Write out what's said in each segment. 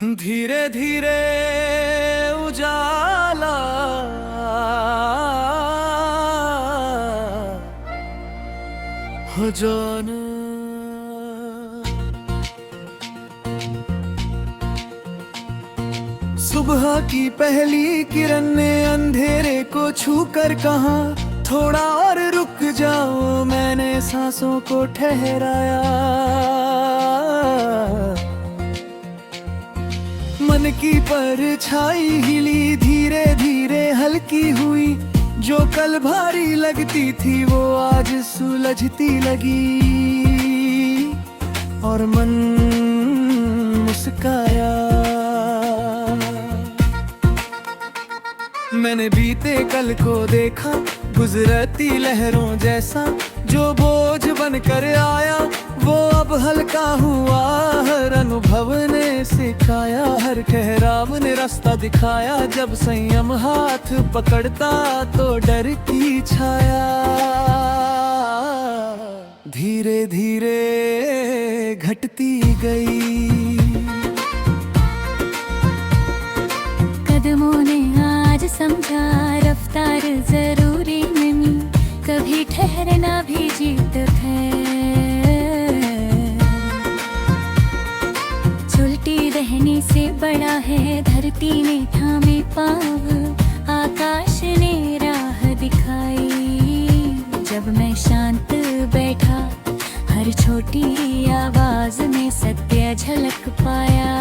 धीरे धीरे उजाला हो जाना। सुबह की पहली किरण ने अंधेरे को छू कर कहा, थोड़ा और रुक जाओ। मैंने सांसों को ठहराया। मन की परछाई हिली, धीरे धीरे हल्की हुई। जो कल भारी लगती थी वो आज सुलझती लगी, और मन मुस्काया। मैंने बीते कल को देखा, गुजरती लहरों जैसा। जो बोझ बनकर आया वो अब हल्का हुआ। हर अनुभव ने सिखाया, हर ठहराव ने रास्ता दिखाया। जब संयम हाथ पकड़ता तो डर की छाया धीरे धीरे घटती गई। कदमों ने आज समझा, रफ्तार जरूरी नहीं, कभी ठहरना भी जीत है। चलती रहने से बड़ा है धरती ने थामे पाँव, आकाश ने राह दिखाई। जब मैं शांत बैठा, हर छोटी आवाज में सत्य झलक पाया।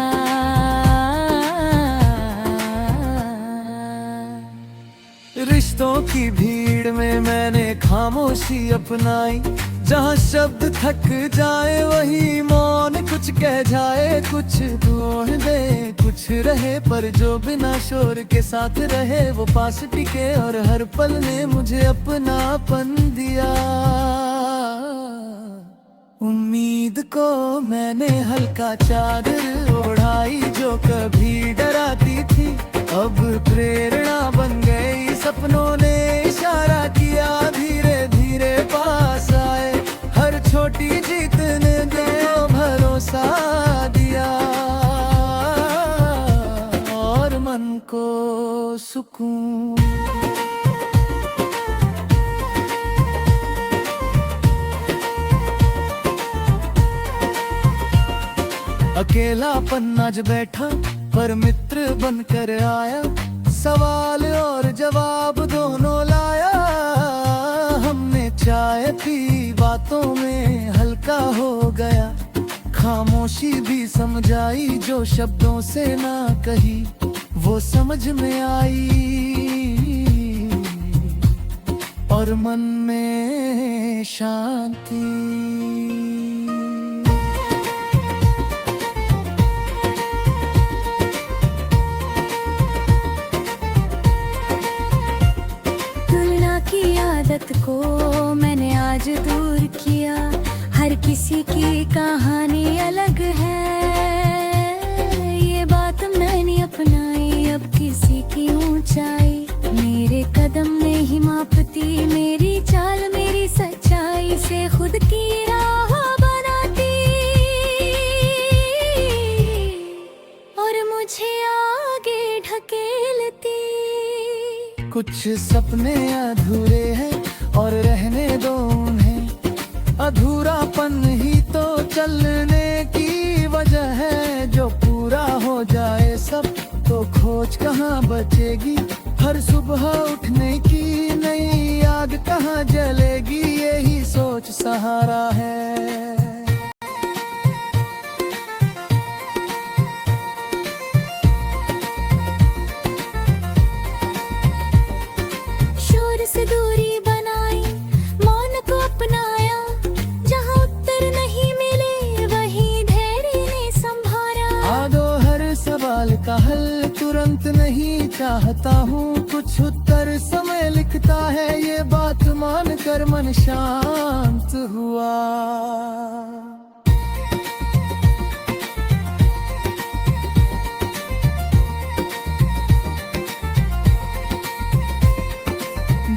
रिश्तों की भीड़ में मैंने खामोशी अपनाई। जहाँ शब्द थक जाए वही मौन कुछ कह जाए। कुछ दुआएं दे कुछ रहे, पर जो बिना शोर के साथ रहे वो पास टिके। और हर पल ने मुझे अपनापन दिया। उम्मीद को मैंने हल्का चादर ओढ़ाई, जो कभी डराती थी अब प्रेरणा बन गई। सपनों ने इशारा किया, धीरे धीरे पास आए। हर छोटी जीत ने जो भरोसा दिया, और मन को सुकून। अकेलापन आज बैठा पर मित्र बनकर आया। सवाल और जवाब दोनों लाया। हमने चाय पी, बातों में हल्का हो गया। खामोशी भी समझाई, जो शब्दों से ना कही वो समझ में आई। और मन में शांति। आदत को मैंने आज दूर किया। हर किसी की कहानी अलग है, ये बात मैंने अपनाई। अब किसी की ऊंचाई मेरे कदम नहीं मापती। मेरी चाल मेरी सच्चाई से खुद की राह बनाती, और मुझे आगे ढकेलती। कुछ सपने अधूरे हैं और रहने दो उन्हें। अधूरापन ही तो चलने की वजह है। जो पूरा हो जाए सब तो खोज कहाँ बचेगी। हर सुबह उठने की नई आग कहाँ जलेगी। यही सोच सहारा है। से दूरी बनाई, मौन को अपनाया। जहाँ उत्तर नहीं मिले वहीं धैर्य ने संभाला। आगो हर सवाल का हल तुरंत नहीं चाहता हूँ। कुछ उत्तर समय लिखता है, ये बात मान कर मन शांत हुआ।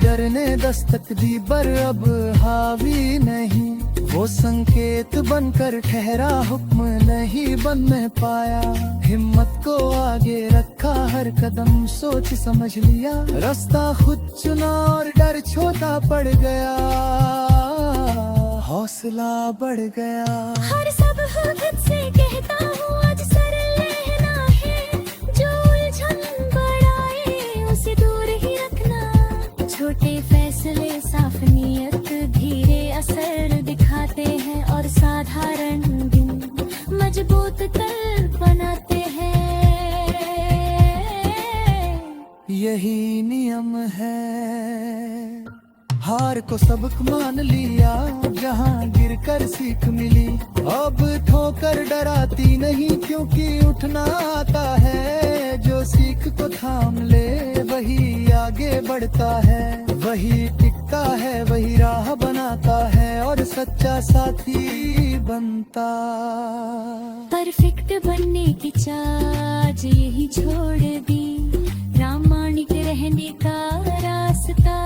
डर ने दस्तक दी पर अब हावी नहीं। वो संकेत बनकर ठहरा, हुक्म नहीं। नहीं बनने पाया। हिम्मत को आगे रखा, हर कदम सोच समझ लिया। रास्ता खुद चुना और डर छोटा पड़ गया, हौसला बढ़ गया। हर सब खुद से कहता हूँ आज सरल रहना है, जो उलझन बढ़ाए उसे दूर ही रखना। छोटे फैसले साफ नीयत धीरे असर दिखाते हैं, और साधारण दिन मजबूत कल बनाते हैं। यही नियम है, हार को सबक मान लिया, जहाँ गिर कर सीख मिली। अब ठोकर डराती नहीं, क्योंकि उठना आता है। जो सीख को थाम ले वही आगे बढ़ता है, वही टिकता है, वही राह बनाता है, और सच्चा साथी बनता। परफेक्ट बनने की चाह यही छोड़ दी, प्रामाणिक रहने का रास्ता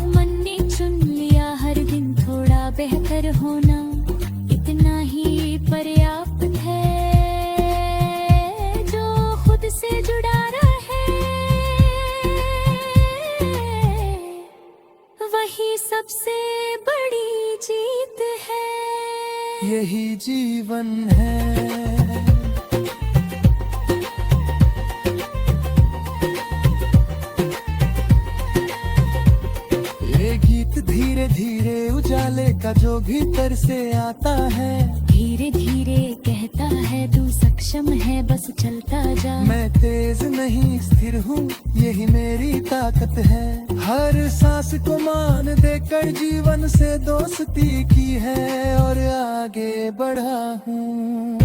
मन ने चुन लिया। हर दिन थोड़ा बेहतर होना, इतना ही पर्याप्त है। जो खुद से जुड़ा रहे वही सबसे बड़ी जीत है। यही जीवन है। ये गीत धीरे धीरे उजाले का जो भीतर से आता है, धीरे धीरे कहता है तू सक्षम है, बस चलता जा। मैं तेज नहीं स्थिर हूँ, यही मेरी ताकत है। हर सांस को मान देकर जीवन से दोस्ती की है, और आगे बढ़ा हूँ।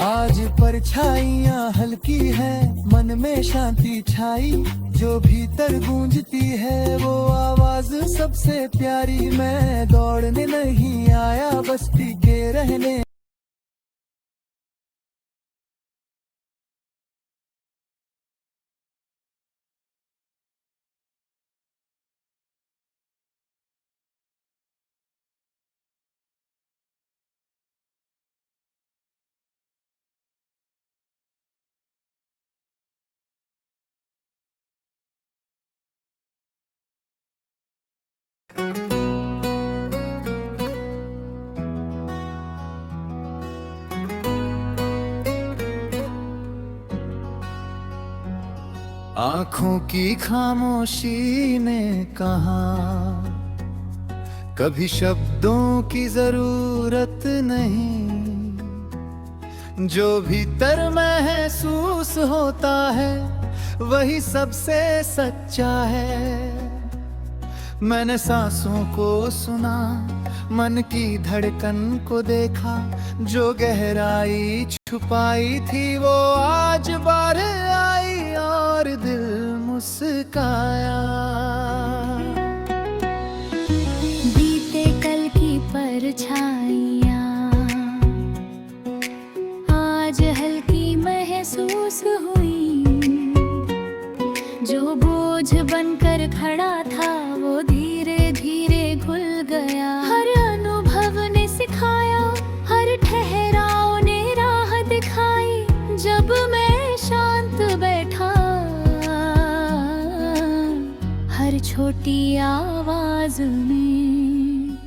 आज परछाइयाँ हल्की है, मन में शांति छाई। जो भीतर गूंजती है वो आवाज सबसे प्यारी। मैं दौड़ने नहीं आया, बस टिके रहने। आँखों की खामोशी ने कहा, कभी शब्दों की जरूरत नहीं। जो भीतर महसूस होता है वही सबसे सच्चा है। मैंने सांसों को सुना, मन की धड़कन को देखा। जो गहराई छुपाई थी वो आज बाहर आई, और दिल मुस्काया। बीते कल की परछाइयाँ आज हल्की महसूस हुई। जो बोझ बनकर खड़ा था वो धीरे धीरे घुल गया। हर अनुभव ने सिखाया, हर ठहराव ने राह दिखाई। जब मैं शांत बैठा, हर छोटी आवाज में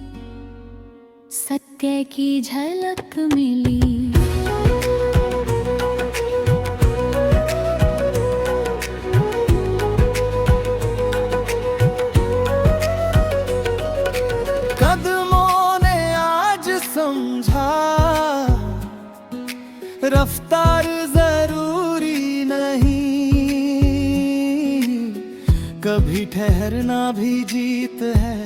सत्य की झलक मिली। कदमों ने आज समझा, रफ्तार जरूरी नहीं। कभी ठहरना भी जीत है,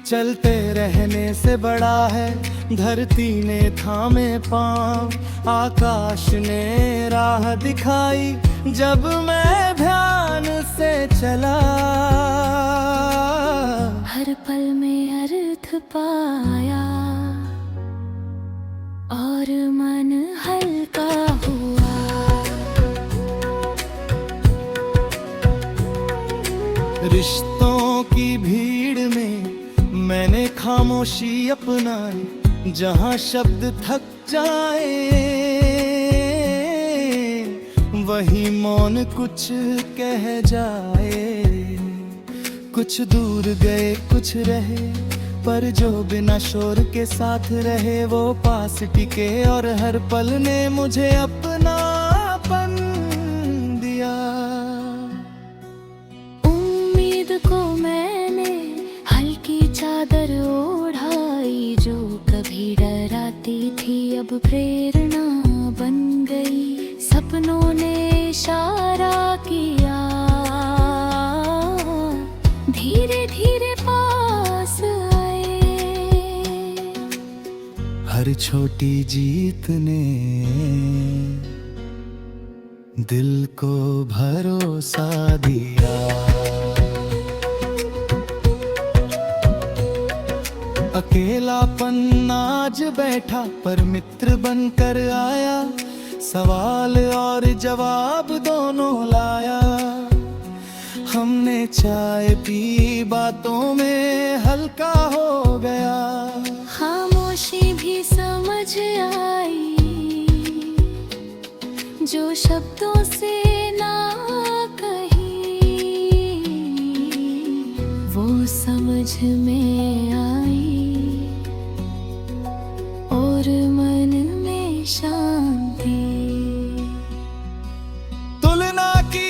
चलते रहने से बड़ा है। धरती ने थामे पाँव, आकाश ने राह दिखाई। जब मैं ध्यान से चला, हर पल में अर्थ पाया, और मन हल्का हुआ। रिश्तों की भीड़ में मैंने खामोशी अपनाई, जहां शब्द थक जाए वही मौन कुछ कह जाए। कुछ दूर गए कुछ रहे, पर जो बिना शोर के साथ रहे वो पास टिके, और हर पल ने मुझे अपनापन दिया। उम्मीद को मैंने हल्की चादर ओढ़ाई, जो कभी डराती थी अब प्रेरणा बन गई। सपनों ने इशारा किया, धीरे धीरे पास आए। हर छोटी जीत ने दिल को भरोसा दिया। अकेलापन आज बैठा पर मित्र बनकर आया, सवाल और जवाब दोनों लाया। हमने चाय पी, बातों में हल्का हो गया। खामोशी भी समझ आई, जो शब्दों से ना कही वो समझ में आई, और मन में शांति। तुलना की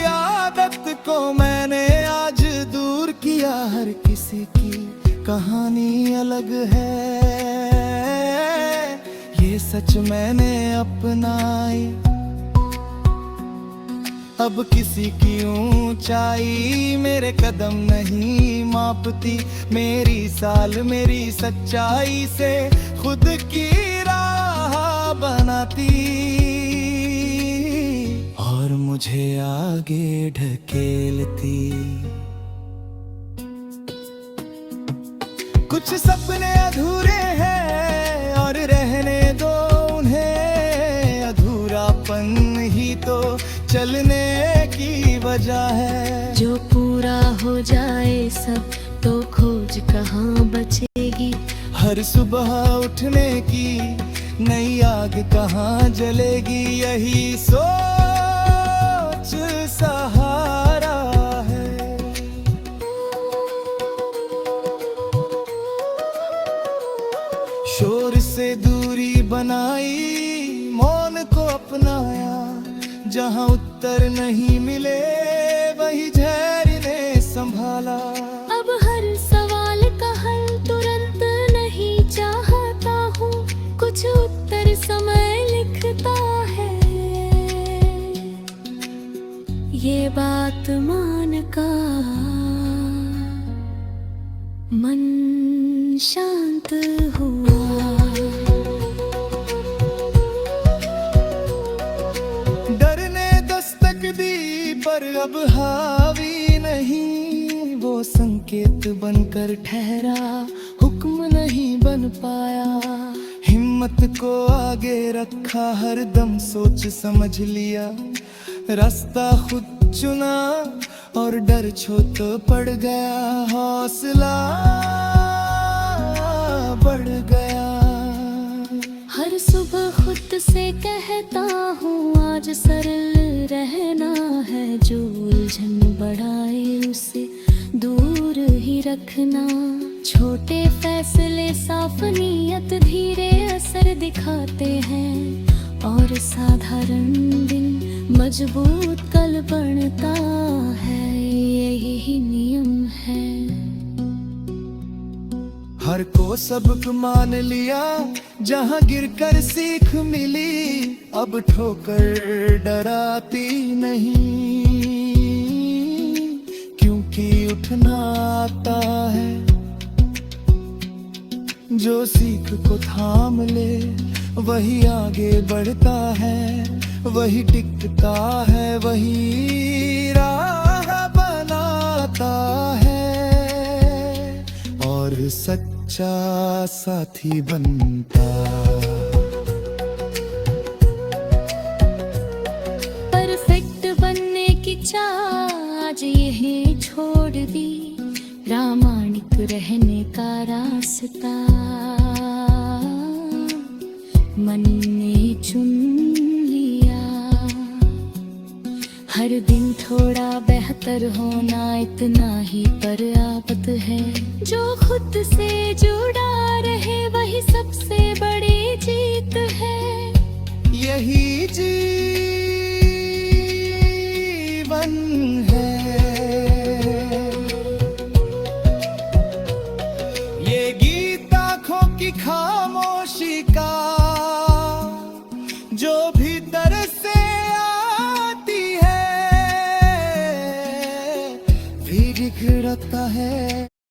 आदत को मैंने आज दूर किया, हर किसी की कहानी अलग है, ये सच मैंने अपनाई। अब किसी की ऊंचाई मेरे कदम नहीं मापती, मेरी साल मेरी सच्चाई से खुद की राह बनाती, और मुझे आगे ढकेलती। कुछ सपने अधूरे हैं और रहने दो उन्हें, अधूरापन ही तो चलने की वजह है। जो पूरा हो जाए सब तो खोज कहाँ बचेगी। हर सुबह उठने की नई आग कहाँ जलेगी, यही सोच सहारा है। शोर से दूरी बनाई, मौन को अपनाया, जहाँ उत्तर नहीं मिले वही धैर्य ने संभाला। अब हर सवाल का हल तुरंत नहीं चाहता हूँ, कुछ उत्तर समय लिखता है। ये बात मान कर मन शांत हुआ। पर अब हावी नहीं, वो संकेत बनकर ठहरा, हुक्म नहीं बन पाया। हिम्मत को आगे रखा, हर दम सोच समझ लिया, रास्ता खुद चुना, और डर छो तो पड़ गया, हौसला बढ़ गया। हर सुबह खुद से कहता हूँ आज सरल रहना है, जो उलझन बढ़ाए उसे दूर ही रखना। छोटे फैसले साफ नीयत धीरे असर दिखाते हैं, और साधारण दिन मजबूत कल बनता है, यही नियम है। हर को सबक मान लिया, जहाँ गिरकर सीख मिली, अब ठोकर डराती नहीं, क्योंकि उठना आता है। जो सीख को थाम ले वही आगे बढ़ता है, वही टिकता है, वही राह बनाता है, और सच्चा साथी बनता। परफेक्ट बनने की चाह आज यही छोड़ छोड़ दी प्रामाणिक रहने का रास्ता मन ने चुन लिया हर दिन थोड़ा बेहतर होना इतना ही पर्याप्त है जो खुद से जुड़ा रहे वही सबसे बड़ी जीत है यही जीवन है ये गीत आँखों की खामोशी का